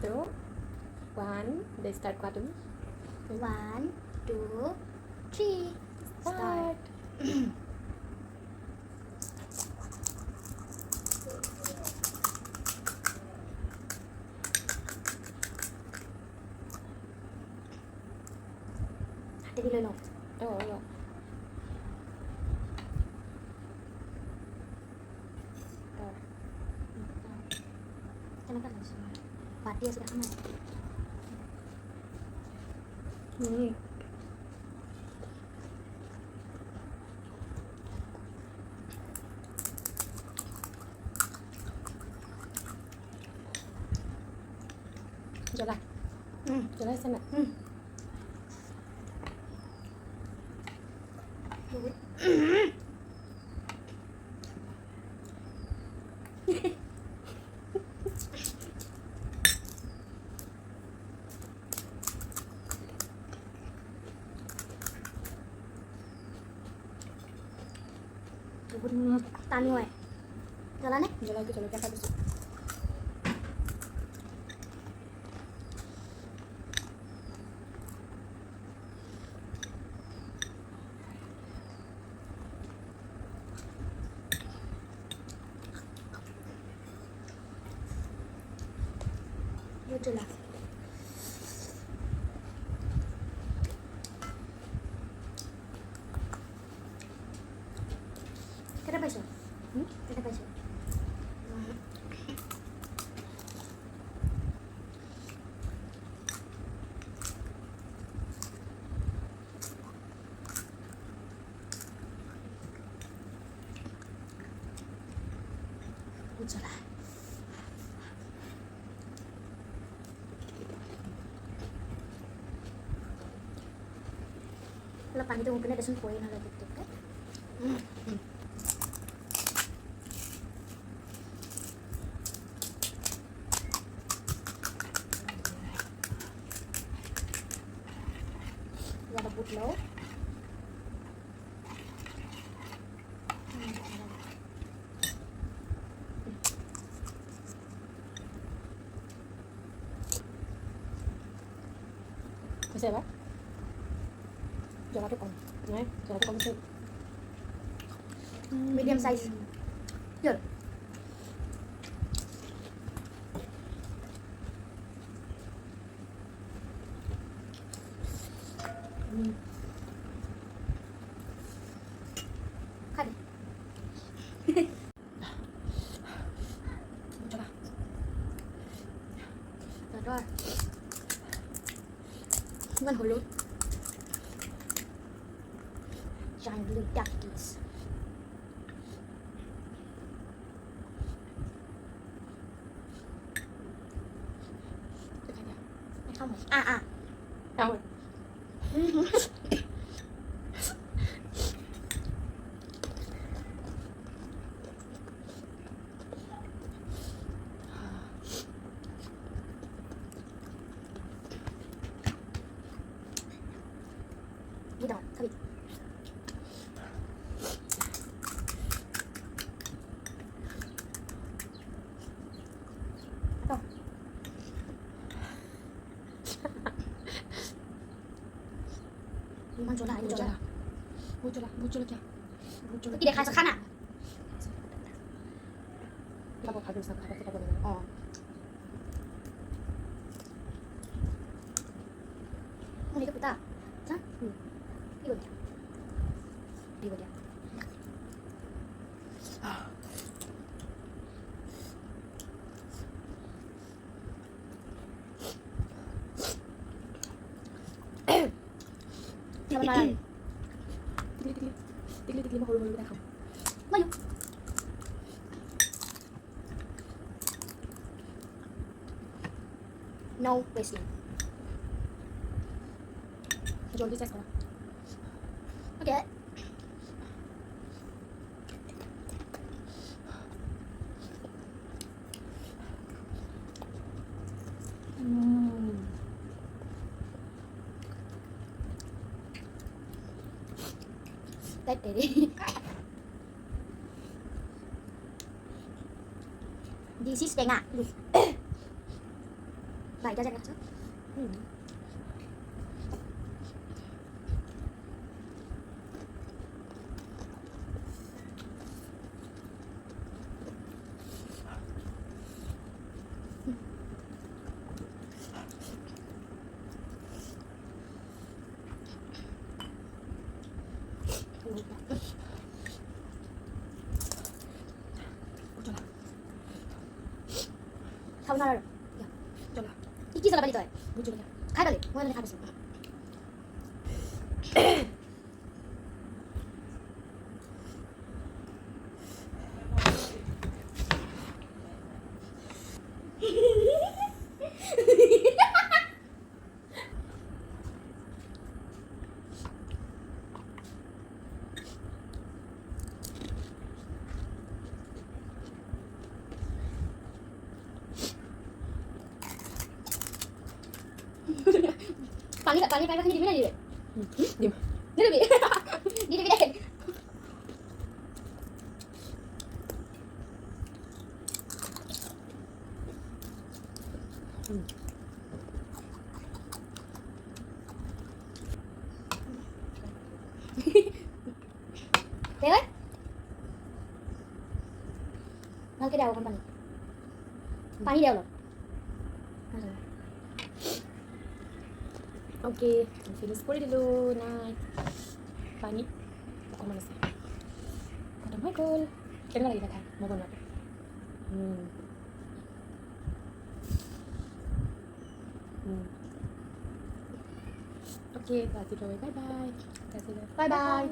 two, one. They start cartoon. 1 2 3 Start. Để đi lên nào. Oh. Kenapa nggak semua? Dia sudah aman. Jalan. Jalan sana. Tan ngoài. Jalan nih. Jalan lagi, jalan lagi habis. Lucu lah. Kenapa sih? Kenapa sih? Lucu lah. Lepas itu mungkin ada sempoin hal gitu kan? Ini ada butlau. Masih apa? Jalan lagi om. Nih, jalan lagi om sih. Medium size. Yuk. Kali. Coba. Rồi. Ngân hồi luôn. Giant blue duckies. Không. Không rồi. Đi đâu? Thôi. Đâu? Muncul lah, muncul lah. Muncul lagi. Tidak kasih kana. Kita mau habis apa kita boleh. Oh. Ini ke peta. Hah? Ibu dia. Ibu dia. Apa malam? Tigli mau hulu kita không? Maju. No wasting. Jual di sekolah. Oke. Tết đi. This is tengah. বাইটা জায়গা আছে খাব না আৰু জ্বলা কি জ্বলা পালি তই ভোট জলকীয়া খাই পালি মই মানে খাই পাইছোঁ পানী পানী পানী দিবি না দিবি দিম দিবি দি দিবি দে দে ঐ ভালকে দে অকণ পানী পানী দে অলপ অ'কে ফিনিছ কৰি দিলোঁ নাই পানী অকণমান আছে খতম হৈ গ'ল কেনেকুৱা লাগিলে খাই মই বনোৱাটো অ'কে আজিলৈ বাই বাই বাই বাই